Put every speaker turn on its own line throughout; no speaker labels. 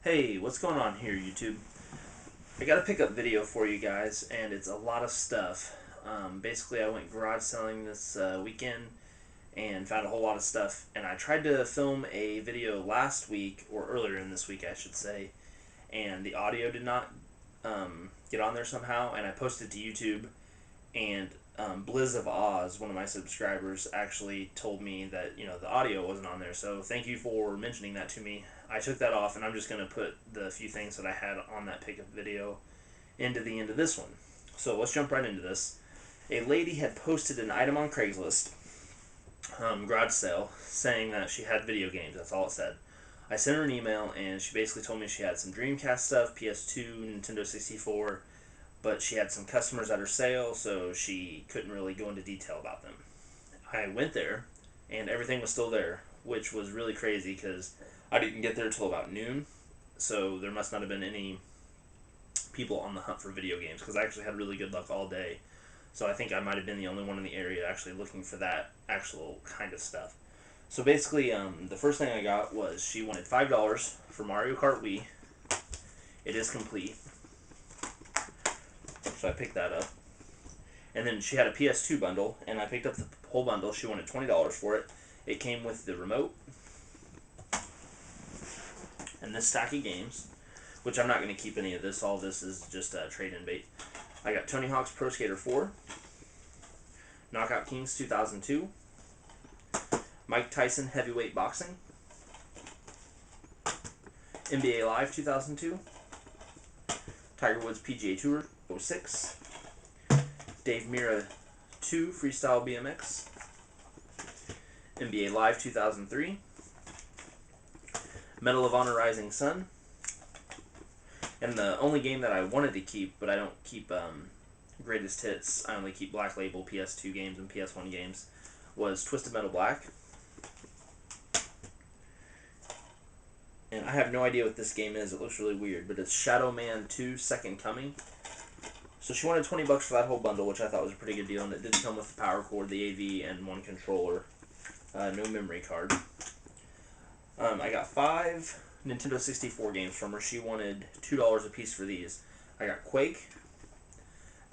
Hey, what's going on here, YouTube? I got a pickup video for you guys, and it's a lot of stuff. Basically, I went garage selling this weekend and found a whole lot of stuff. And I tried to film a video last week, or earlier in this week, I should say, and the audio did not get on there somehow. And I posted to YouTube, and Blizz of Oz, one of my subscribers, actually told me that the audio wasn't on there. So thank you for mentioning that to me. I took that off, and I'm just gonna put the few things that I had on that pickup video into the end of this one. So let's jump right into this. A lady had posted an item on Craigslist, garage sale, saying that she had video games. That's all it said. I sent her an email, and she basically told me she had some Dreamcast stuff, PS2, Nintendo 64, but she had some customers at her sale, so she couldn't really go into detail about them. I went there, and everything was still there, which was really crazy because I didn't get there till about noon, so there must not have been any people on the hunt for video games because I actually had really good luck all day. So I think I might have been the only one in the area actually looking for that actual kind of stuff. So basically, the first thing I got was she wanted $5 for Mario Kart Wii. It is complete. So I picked that up. And then she had a PS2 bundle, and I picked up the whole bundle. She wanted $20 for it. It came with the remote and this stack of games, which I'm not going to keep any of this. All this is just trade-in bait. I got Tony Hawk's Pro Skater 4, Knockout Kings 2002, Mike Tyson Heavyweight Boxing, NBA Live 2002, Tiger Woods PGA Tour 06, Dave Mirra 2 Freestyle BMX, NBA Live 2003, Medal of Honor Rising Sun, and the only game that I wanted to keep, but I don't keep Greatest Hits, I only keep Black Label PS2 games and PS1 games, was Twisted Metal Black. And I have no idea what this game is. It looks really weird, but it's Shadow Man 2 Second Coming. So she wanted $20 for that whole bundle, which I thought was a pretty good deal, and it did come with the power cord, the AV, and one controller. No memory card. I got 5 Nintendo 64 games from her. She wanted $2 a piece for these. I got Quake,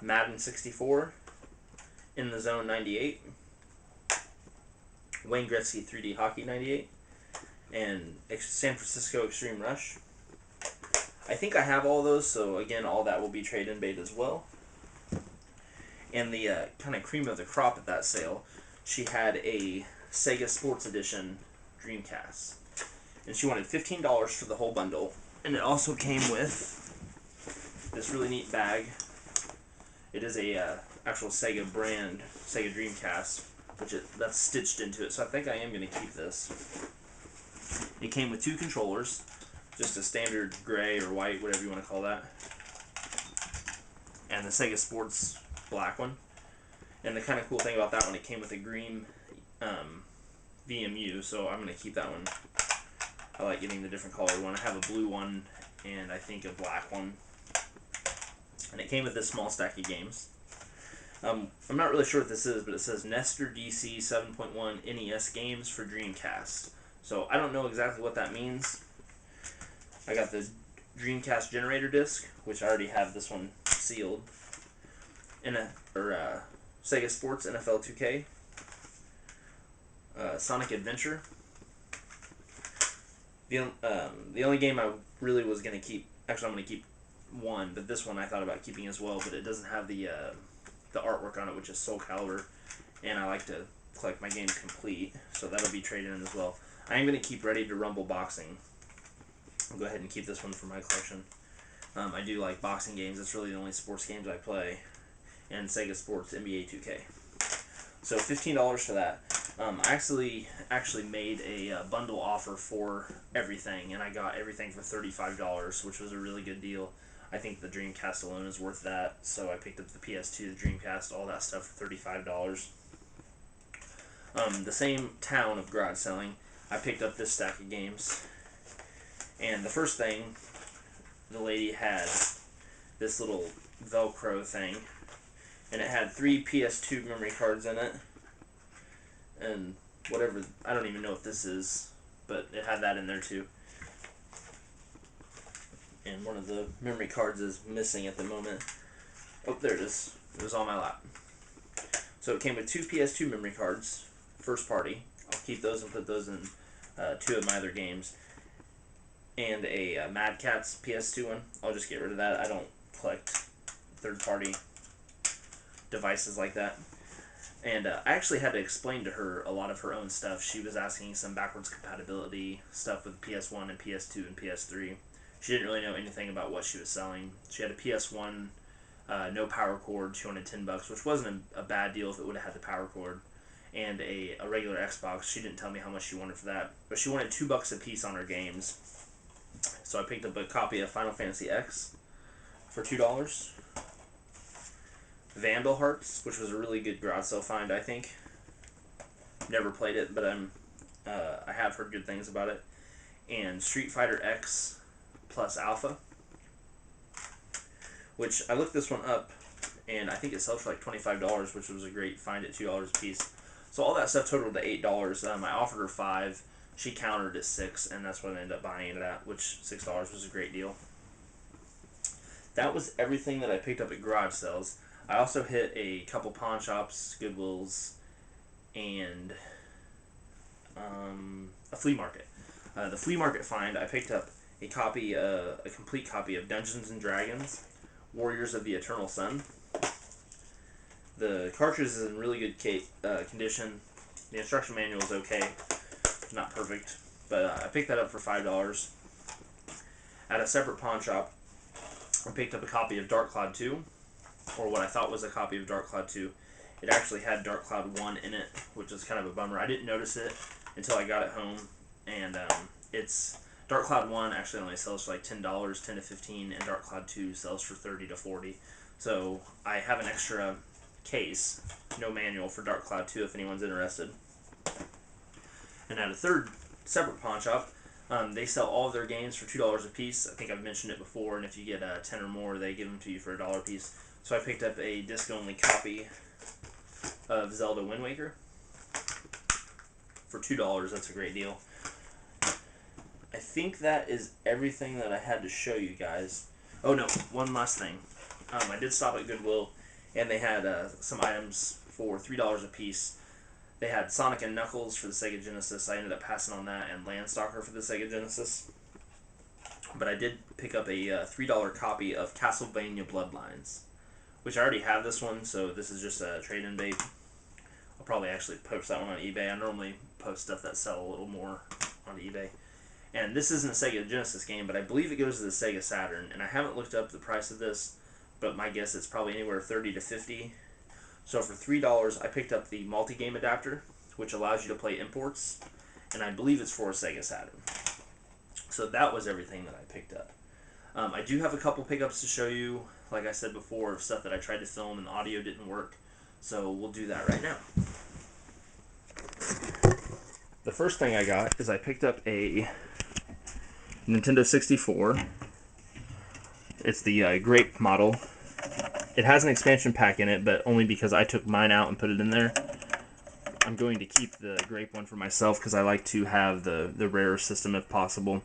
Madden 64, In the Zone 98, Wayne Gretzky 3D Hockey 98, and San Francisco Extreme Rush. I think I have all those, so again, all that will be trade-in bait as well. And the kind of cream of the crop at that sale, she had a Sega Sports Edition Dreamcast. And she wanted $15 for the whole bundle. And it also came with this really neat bag. It is a actual Sega brand, Sega Dreamcast, that's stitched into it. So I think I am going to keep this. It came with 2 controllers, just a standard gray or white, whatever you want to call that, and the Sega Sports black one. And the kind of cool thing about that one, it came with a green VMU, so I'm going to keep that one. I like getting the different colored one. I have a blue one and I think a black one. And it came with this small stack of games. I'm not really sure what this is, but it says Nestor DC 7.1 NES games for Dreamcast. So I don't know exactly what that means. I got the Dreamcast generator disc, which I already have this one sealed. Sega Sports NFL 2K, Sonic Adventure. The only game I really was going to keep, actually I'm going to keep one, but this one I thought about keeping as well, but it doesn't have the artwork on it, which is Soul Calibur, and I like to collect my games complete, so that'll be traded in as well. I am going to keep Ready to Rumble Boxing. I'll go ahead and keep this one for my collection. I do like boxing games. It's really the only sports games I play, and Sega Sports NBA 2K. So $15 for that. I actually made a bundle offer for everything, and I got everything for $35, which was a really good deal. I think the Dreamcast alone is worth that, so I picked up the PS2, the Dreamcast, all that stuff for $35. The same town of garage selling, I picked up this stack of games, and the first thing, the lady had this little Velcro thing, and it had 3 PS2 memory cards in it, and whatever, I don't even know what this is, but it had that in there too. and one of the memory cards is missing at the moment. Oh, there it is. It was on my lap. So it came with 2 PS2 memory cards, first party. I'll keep those and put those in 2 of my other games. And a Mad Catz PS2 one. I'll just get rid of that. I don't collect third party devices like that. And I actually had to explain to her a lot of her own stuff. She was asking some backwards compatibility stuff with PS1 and PS2 and PS3. She didn't really know anything about what she was selling. She had a PS1, no power cord. She wanted $10, which wasn't a bad deal if it would have had the power cord. And a regular Xbox. She didn't tell me how much she wanted for that, but she wanted $2 a piece on her games. So I picked up a copy of Final Fantasy X for $2. Vandal Hearts, which was a really good garage sale find, I think. Never played it, but I have heard good things about it. And Street Fighter X plus Alpha, which I looked this one up, and I think it sells for like $25, which was a great find at $2 a piece. So all that stuff totaled to $8. I offered her $5. She countered at $6, and that's what I ended up buying it at, which $6 was a great deal. That was everything that I picked up at garage sales. I also hit a couple pawn shops, Goodwills, and a flea market. The flea market find, I picked up a complete copy of Dungeons and Dragons, Warriors of the Eternal Sun. The cartridge is in really good condition. The instruction manual is okay. It's not perfect, but I picked that up for $5. At a separate pawn shop, I picked up a copy of Dark Cloud 2, or what I thought was a copy of Dark Cloud 2. It actually had Dark Cloud 1 in it, which is kind of a bummer. I didn't notice it until I got it home, and it's Dark Cloud 1 actually only sells for like $10, $10 to $15, and Dark Cloud 2 sells for $30 to $40. So I have an extra case, no manual, for Dark Cloud 2 if anyone's interested. And at a third separate pawn shop, they sell all of their games for $2 a piece. I think I've mentioned it before, and if you get 10 or more, they give them to you for $1 a piece. So I picked up a disc-only copy of Zelda Wind Waker for $2. That's a great deal. I think that is everything that I had to show you guys. Oh no, one last thing. I did stop at Goodwill, and they had some items for $3 a piece. They had Sonic and Knuckles for the Sega Genesis. I ended up passing on that, and Landstalker for the Sega Genesis. But I did pick up a $3 copy of Castlevania Bloodlines, which I already have this one, so this is just a trade-in bait. I'll probably actually post that one on eBay. I normally post stuff that sell a little more on eBay. And this isn't a Sega Genesis game, but I believe it goes to the Sega Saturn. And I haven't looked up the price of this, but my guess it's probably anywhere $30 to $50. So for $3, I picked up the multi-game adapter, which allows you to play imports, and I believe it's for a Sega Saturn. So that was everything that I picked up. I do have a couple pickups to show you, like I said before, of stuff that I tried to film and the audio didn't work. So we'll do that right now. The first thing I got is I picked up a Nintendo 64. It's the grape model. It has an expansion pack in it, but only because I took mine out and put it in there. I'm going to keep the grape one for myself because I like to have the rare system if possible.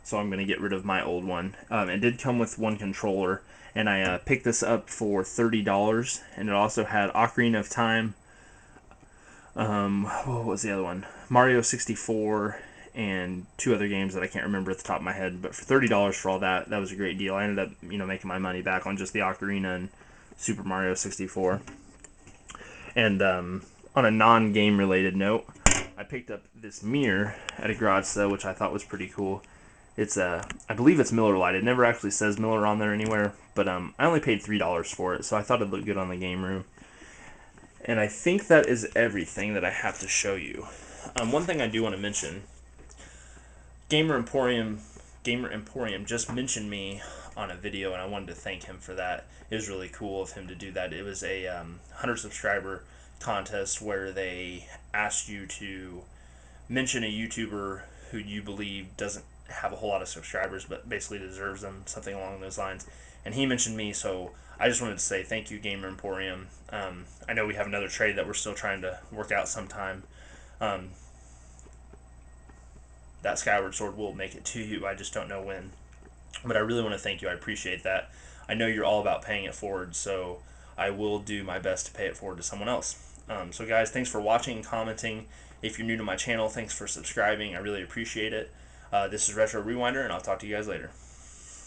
So I'm going to get rid of my old one. It did come with one controller, and I picked this up for $30, and it also had Ocarina of Time. What was the other one? Mario 64 and 2 other games that I can't remember at the top of my head. But for $30 for all that, that was a great deal. I ended up, making my money back on just the Ocarina and Super Mario 64. And on a non-game related note, I picked up this mirror at a garage sale, which I thought was pretty cool. It's I believe it's Miller Lite. It never actually says Miller on there anywhere, but I only paid $3 for it, so I thought it'd look good on the game room. And I think that is everything that I have to show you. One thing I do want to mention, Gamer Emporium just mentioned me on a video, and I wanted to thank him for that. It was really cool of him to do that. It was a 100 subscriber contest where they asked you to mention a YouTuber who you believe doesn't have a whole lot of subscribers but basically deserves them, something along those lines. And he mentioned me, so I just wanted to say thank you, Gamer Emporium. I know we have another trade that we're still trying to work out sometime. That Skyward Sword will make it to you. I just don't know when. But I really want to thank you. I appreciate that. I know you're all about paying it forward, so I will do my best to pay it forward to someone else. So guys, thanks for watching and commenting. If you're new to my channel, thanks for subscribing. I really appreciate it. This is Retro Rewinder, and I'll talk to you guys later.